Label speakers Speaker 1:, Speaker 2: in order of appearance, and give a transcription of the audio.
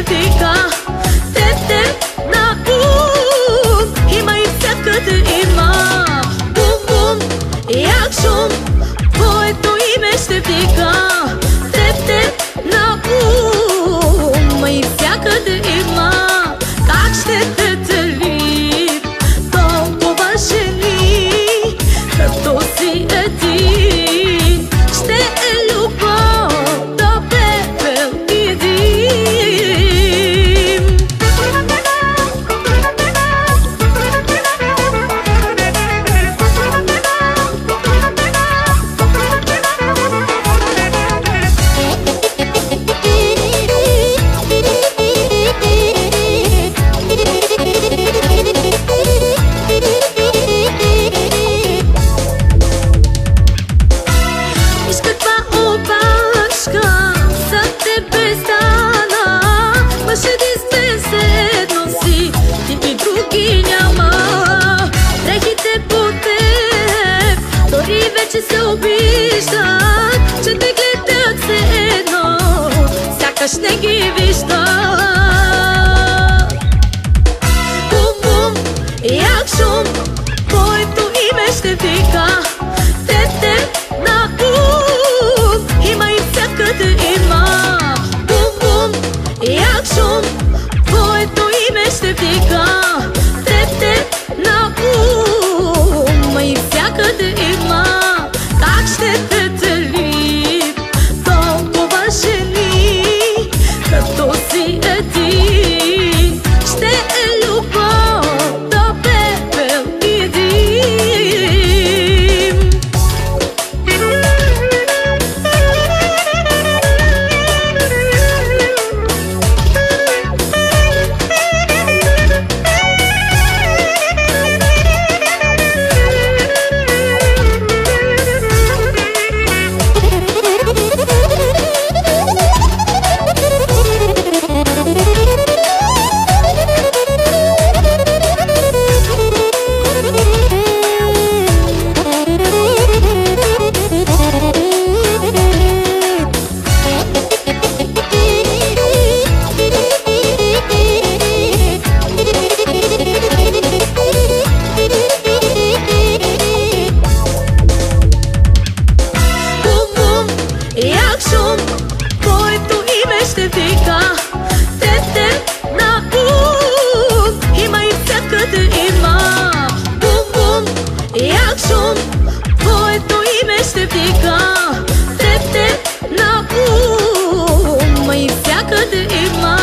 Speaker 1: vika. Tete na ima i всякъде има. Бум-бум, як шум, твоето име ще вика. Тете на и всякъде има. Как ще те дели толкова жени, като си един? Ще е любов до пепел и дим. Вече се обиждат, че те гледат все едно, сякаш не ги виждат. Бум-бум, як шум, твоето име ще вика. Тете на има и всякъде има. Бум-бум, як шум, твоето име ще вика. Тете на и всякъде има. Как ще те дели толкова жени, като си един? Ще е любов до пепел и дим. Твоето име ще вика. Тете на има и всякъде има. Бум-бум, як шум, твоето име ще вика. Тете на и всякъде има.